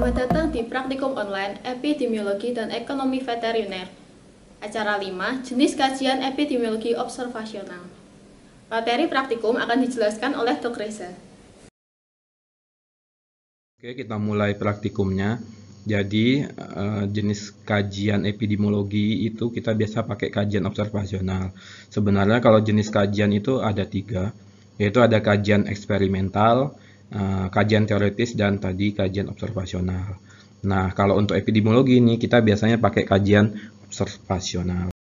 Selamat datang di Praktikum Online Epidemiologi dan Ekonomi Veteriner. Acara 5, jenis kajian epidemiologi observasional. Materi praktikum akan dijelaskan oleh Dr. Reza. Oke, kita mulai praktikumnya. Jadi, jenis kajian epidemiologi itu kita biasa pakai kajian observasional. Sebenarnya kalau jenis kajian itu ada 3, yaitu ada kajian eksperimental, kajian teoritis, dan tadi kajian observasional. Nah, kalau untuk epidemiologi ini kita biasanya pakai kajian observasional.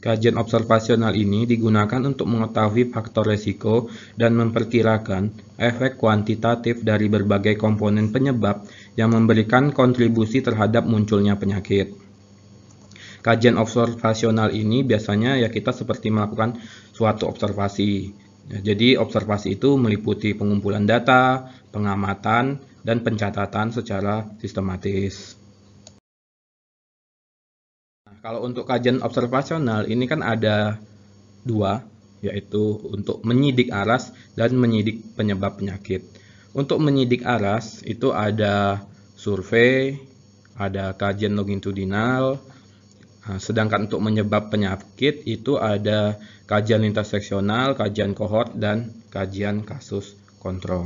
Kajian observasional ini digunakan untuk mengetahui faktor resiko dan memperkirakan efek kuantitatif dari berbagai komponen penyebab yang memberikan kontribusi terhadap munculnya penyakit. Kajian observasional ini biasanya ya kita seperti melakukan suatu observasi. Jadi observasi itu meliputi pengumpulan data, pengamatan, dan pencatatan secara sistematis. Kalau untuk kajian observasional ini kan ada 2, yaitu untuk menyidik aras dan menyidik penyebab penyakit. Untuk menyidik aras itu ada survei, ada kajian longitudinal, sedangkan untuk menyebab penyakit itu ada kajian interseksional, kajian kohort, dan kajian kasus kontrol.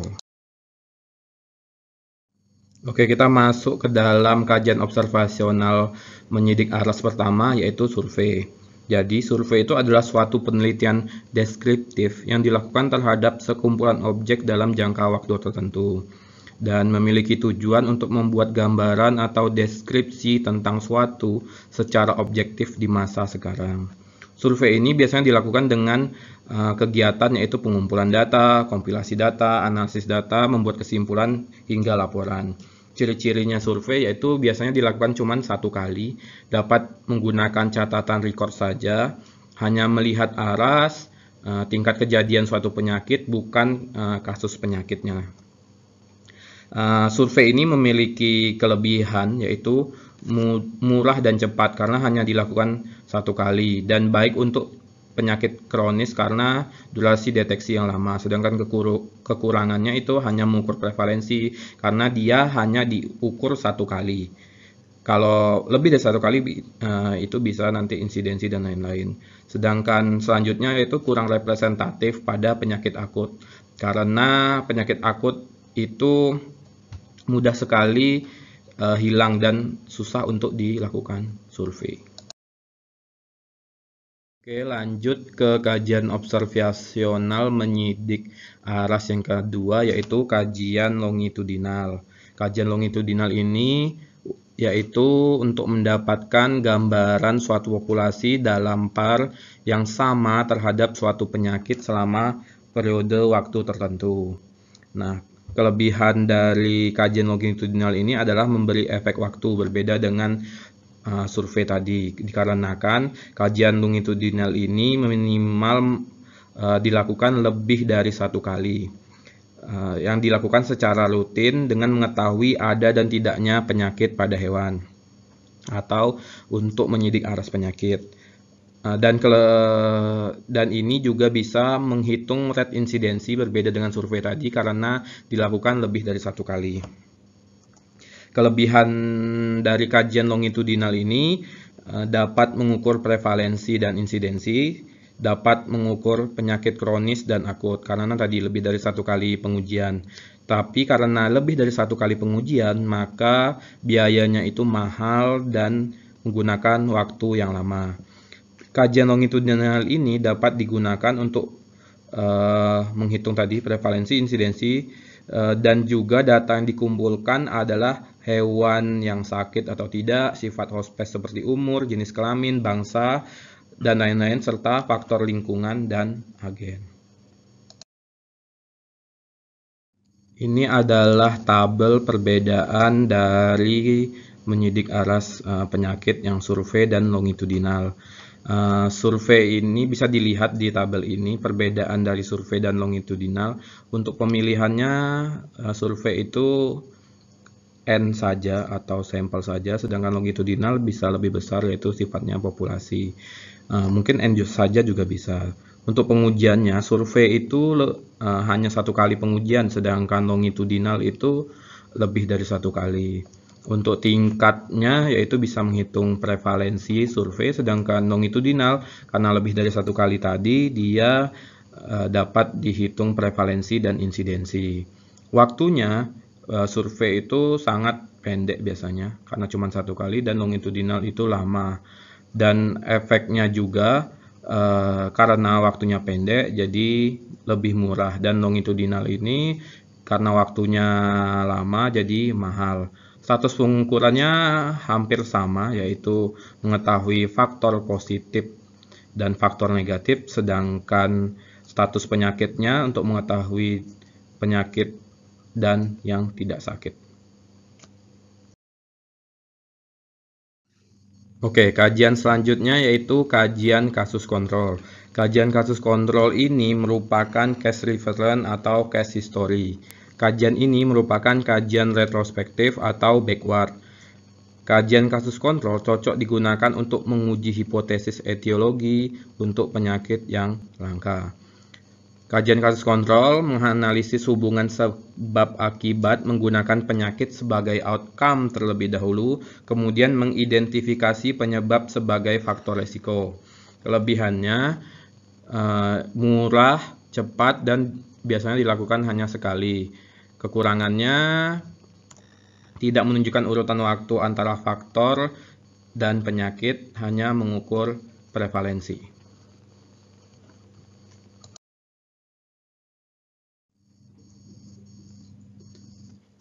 Oke, kita masuk ke dalam kajian observasional menyidik aras pertama, yaitu survei. Jadi, survei itu adalah suatu penelitian deskriptif yang dilakukan terhadap sekumpulan objek dalam jangka waktu tertentu dan memiliki tujuan untuk membuat gambaran atau deskripsi tentang suatu secara objektif di masa sekarang. Survei ini biasanya dilakukan dengan kegiatan yaitu pengumpulan data, kompilasi data, analisis data, membuat kesimpulan, hingga laporan. Ciri-cirinya survei yaitu biasanya dilakukan cuma 1 kali, dapat menggunakan catatan record saja, hanya melihat aras, tingkat kejadian suatu penyakit, bukan kasus penyakitnya. Survei ini memiliki kelebihan yaitu murah dan cepat karena hanya dilakukan 1 kali, dan baik untuk penyakit kronis karena durasi deteksi yang lama, sedangkan kekurangannya itu hanya mengukur prevalensi karena dia hanya diukur 1 kali. Kalau lebih dari 1 kali itu bisa nanti insidensi dan lain-lain. Sedangkan selanjutnya itu kurang representatif pada penyakit akut karena penyakit akut itu mudah sekali hilang dan susah untuk dilakukan survei. Oke, lanjut ke kajian observasional menyidik aras yang kedua, yaitu kajian longitudinal. Kajian longitudinal ini yaitu untuk mendapatkan gambaran suatu populasi dalam par yang sama terhadap suatu penyakit selama periode waktu tertentu. Nah, kelebihan dari kajian longitudinal ini adalah memberi efek waktu berbeda dengan survei tadi, dikarenakan kajian longitudinal ini minimal dilakukan lebih dari 1 kali, yang dilakukan secara rutin dengan mengetahui ada dan tidaknya penyakit pada hewan atau untuk menyidik aras penyakit. Dan ini juga bisa menghitung rate insidensi berbeda dengan survei tadi karena dilakukan lebih dari 1 kali. Kelebihan dari kajian longitudinal ini dapat mengukur prevalensi dan insidensi, dapat mengukur penyakit kronis dan akut karena tadi lebih dari 1 kali pengujian. Tapi karena lebih dari 1 kali pengujian, maka biayanya itu mahal dan menggunakan waktu yang lama. Kajian longitudinal ini dapat digunakan untuk menghitung tadi prevalensi, insidensi, dan juga data yang dikumpulkan adalah hewan yang sakit atau tidak, sifat hospes seperti umur, jenis kelamin, bangsa, dan lain-lain, serta faktor lingkungan dan agen. Ini adalah tabel perbedaan dari menyidik aras penyakit yang survei dan longitudinal. Survei ini bisa dilihat di tabel ini, perbedaan dari survei dan longitudinal. Untuk pemilihannya, survei itu N saja atau sampel saja, sedangkan longitudinal bisa lebih besar yaitu sifatnya populasi. Mungkin N saja juga bisa. Untuk pengujiannya, survei itu hanya 1 kali pengujian, sedangkan longitudinal itu lebih dari 1 kali. Untuk tingkatnya yaitu bisa menghitung prevalensi survei, sedangkan longitudinal karena lebih dari 1 kali tadi dia dapat dihitung prevalensi dan insidensi. Waktunya survei itu sangat pendek biasanya karena cuma 1 kali, dan longitudinal itu lama. Dan efeknya juga karena waktunya pendek jadi lebih murah, dan longitudinal ini karena waktunya lama jadi mahal. Status pengukurannya hampir sama, yaitu mengetahui faktor positif dan faktor negatif, sedangkan status penyakitnya untuk mengetahui penyakit dan yang tidak sakit. Oke, kajian selanjutnya yaitu kajian kasus kontrol. Kajian kasus kontrol ini merupakan case reference atau case history. Kajian ini merupakan kajian retrospektif atau backward. Kajian kasus kontrol cocok digunakan untuk menguji hipotesis etiologi untuk penyakit yang langka. Kajian kasus kontrol menganalisis hubungan sebab akibat menggunakan penyakit sebagai outcome terlebih dahulu, kemudian mengidentifikasi penyebab sebagai faktor resiko. Kelebihannya murah, cepat, dan biasanya dilakukan hanya sekali. Kekurangannya tidak menunjukkan urutan waktu antara faktor dan penyakit, hanya mengukur prevalensi.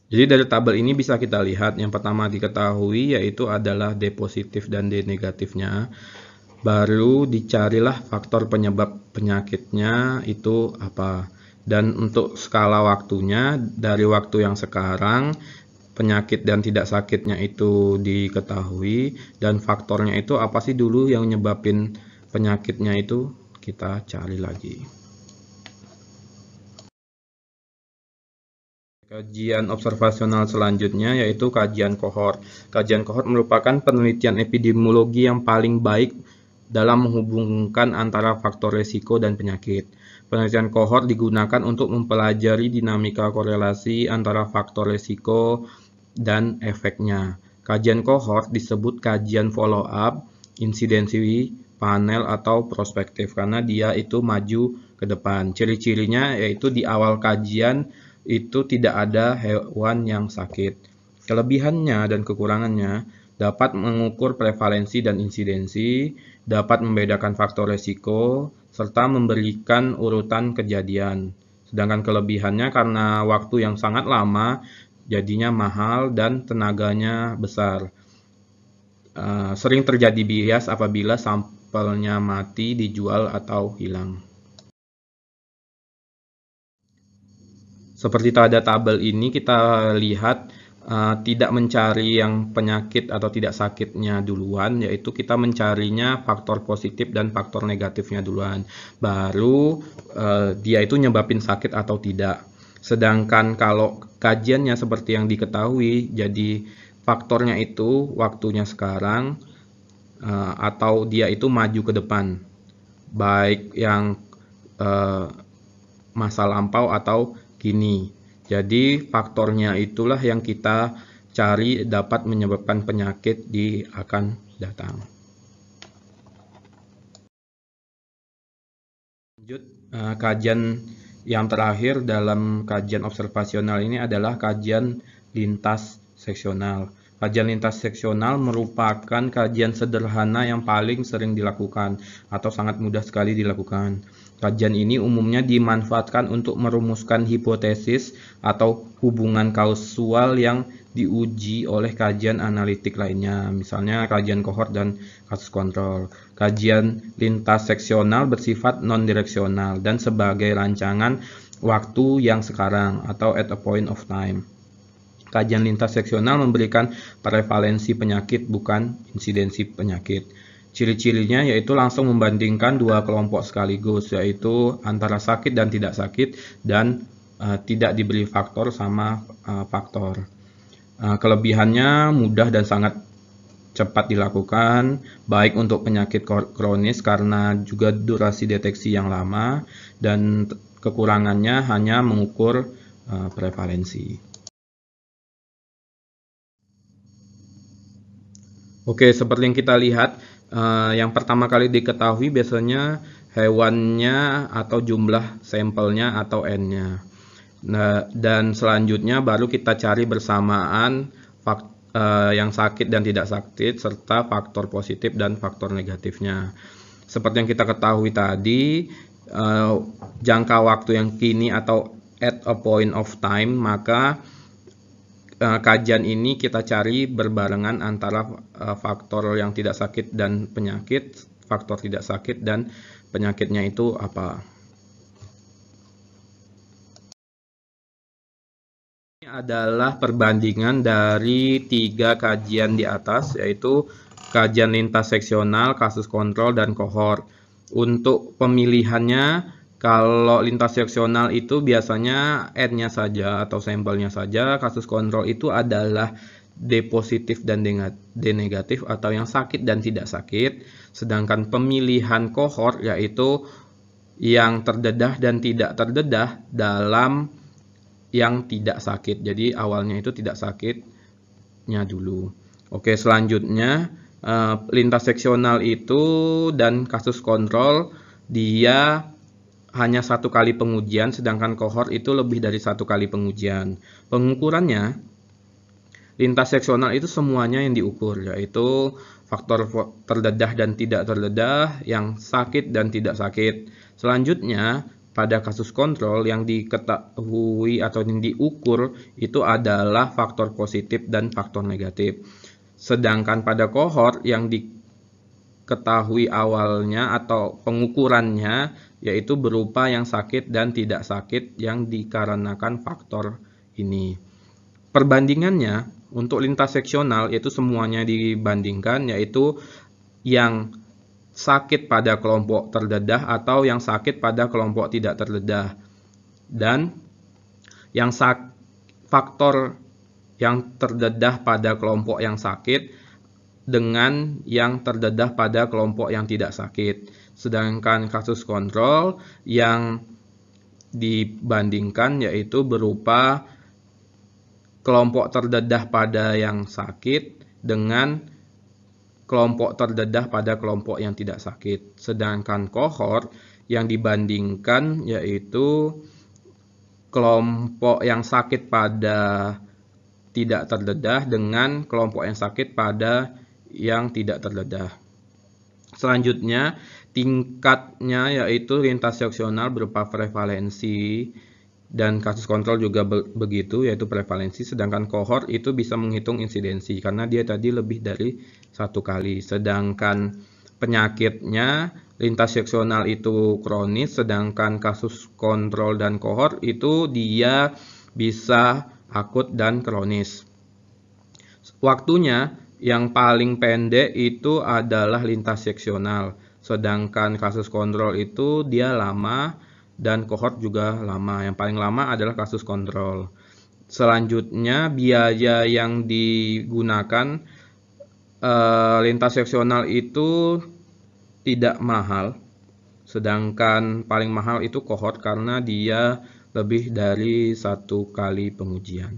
Jadi dari tabel ini bisa kita lihat yang pertama diketahui yaitu adalah D positif dan D negatifnya. Baru dicarilah faktor penyebab penyakitnya itu apa. Dan untuk skala waktunya, dari waktu yang sekarang penyakit dan tidak sakitnya itu diketahui, dan faktornya itu apa sih dulu yang nyebabin penyakitnya itu kita cari lagi. Kajian observasional selanjutnya yaitu kajian kohort. Kajian kohort merupakan penelitian epidemiologi yang paling baik dalam menghubungkan antara faktor resiko dan penyakit. Penelitian kohort digunakan untuk mempelajari dinamika korelasi antara faktor resiko dan efeknya. Kajian kohort disebut kajian follow up, insidensi panel, atau prospektif karena dia itu maju ke depan. Ciri-cirinya yaitu di awal kajian itu tidak ada hewan yang sakit. Kelebihannya dan kekurangannya dapat mengukur prevalensi dan insidensi, dapat membedakan faktor resiko, serta memberikan urutan kejadian. Sedangkan kelebihannya karena waktu yang sangat lama, jadinya mahal dan tenaganya besar. Sering terjadi bias apabila sampelnya mati, dijual, atau hilang. Seperti pada tabel ini kita lihat tidak mencari yang penyakit atau tidak sakitnya duluan, yaitu kita mencarinya faktor positif dan faktor negatifnya duluan. Baru dia itu nyebabin sakit atau tidak. Sedangkan kalau kajiannya seperti yang diketahui, jadi faktornya itu waktunya sekarang atau dia itu maju ke depan. Baik yang masa lampau atau kini. Jadi faktornya itulah yang kita cari dapat menyebabkan penyakit di akan datang. Lanjut, kajian yang terakhir dalam kajian observasional ini adalah kajian lintas seksional. Kajian lintas seksional merupakan kajian sederhana yang paling sering dilakukan atau sangat mudah sekali dilakukan. Kajian ini umumnya dimanfaatkan untuk merumuskan hipotesis atau hubungan kausal yang diuji oleh kajian analitik lainnya, misalnya kajian kohort dan kasus kontrol. Kajian lintas seksional bersifat non-direksional dan sebagai rancangan waktu yang sekarang atau at a point of time. Kajian lintas seksional memberikan prevalensi penyakit, bukan insidensi penyakit. Ciri-cirinya yaitu langsung membandingkan dua kelompok sekaligus, yaitu antara sakit dan tidak sakit, dan tidak diberi faktor sama faktor. Kelebihannya mudah dan sangat cepat dilakukan, baik untuk penyakit kronis karena juga durasi deteksi yang lama, dan kekurangannya hanya mengukur prevalensi. Oke, seperti yang kita lihat, yang pertama kali diketahui biasanya hewannya atau jumlah sampelnya atau N-nya. Nah, dan selanjutnya baru kita cari bersamaan yang sakit dan tidak sakit serta faktor positif dan faktor negatifnya. Seperti yang kita ketahui tadi, jangka waktu yang kini atau at a point of time, maka kajian ini kita cari berbarengan antara faktor yang tidak sakit dan penyakit, faktor tidak sakit dan penyakitnya itu apa. Ini adalah perbandingan dari 3 kajian di atas, yaitu kajian lintas seksional, kasus kontrol, dan kohort. Untuk pemilihannya, kalau lintas seksional itu biasanya N-nya saja atau sampelnya saja, kasus kontrol itu adalah D positif dan D negatif atau yang sakit dan tidak sakit. Sedangkan pemilihan kohort yaitu yang terdedah dan tidak terdedah dalam yang tidak sakit. Jadi awalnya itu tidak sakitnya dulu. Oke, selanjutnya lintas seksional itu dan kasus kontrol dia hanya 1 kali pengujian, sedangkan kohort itu lebih dari 1 kali pengujian. Pengukurannya, lintas seksional itu semuanya yang diukur, yaitu faktor terdedah dan tidak terdedah, yang sakit dan tidak sakit. Selanjutnya, pada kasus kontrol yang diketahui atau yang diukur itu adalah faktor positif dan faktor negatif. Sedangkan pada kohort yang diketahui awalnya atau pengukurannya yaitu berupa yang sakit dan tidak sakit yang dikarenakan faktor ini. Perbandingannya untuk lintas seksional yaitu semuanya dibandingkan, yaitu yang sakit pada kelompok terdedah atau yang sakit pada kelompok tidak terdedah, dan yang faktor yang terdedah pada kelompok yang sakit dengan yang terdedah pada kelompok yang tidak sakit. Sedangkan kasus kontrol yang dibandingkan yaitu berupa kelompok terdedah pada yang sakit dengan kelompok terdedah pada kelompok yang tidak sakit. Sedangkan kohort yang dibandingkan yaitu kelompok yang sakit pada tidak terdedah dengan kelompok yang sakit pada yang tidak terdedah. Selanjutnya, tingkatnya yaitu lintas seksional berupa prevalensi, dan kasus kontrol juga begitu, yaitu prevalensi. Sedangkan kohort itu bisa menghitung insidensi karena dia tadi lebih dari 1 kali. Sedangkan penyakitnya lintas seksional itu kronis, sedangkan kasus kontrol dan kohort itu dia bisa akut dan kronis. Waktunya yang paling pendek itu adalah lintas seksional, sedangkan kasus kontrol itu dia lama dan kohort juga lama. Yang paling lama adalah kasus kontrol. Selanjutnya biaya yang digunakan lintas seksional itu tidak mahal, sedangkan paling mahal itu kohort karena dia lebih dari 1 kali pengujian.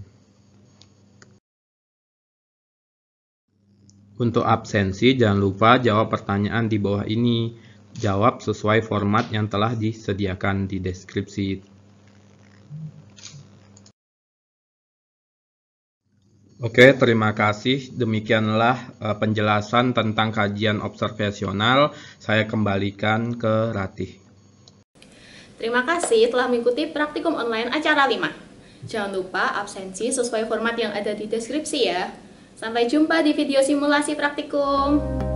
Untuk absensi, jangan lupa jawab pertanyaan di bawah ini. Jawab sesuai format yang telah disediakan di deskripsi. Oke, terima kasih. Demikianlah penjelasan tentang kajian observasional. Saya kembalikan ke Ratih. Terima kasih telah mengikuti praktikum online acara 5. Jangan lupa absensi sesuai format yang ada di deskripsi ya. Sampai jumpa di video simulasi praktikum.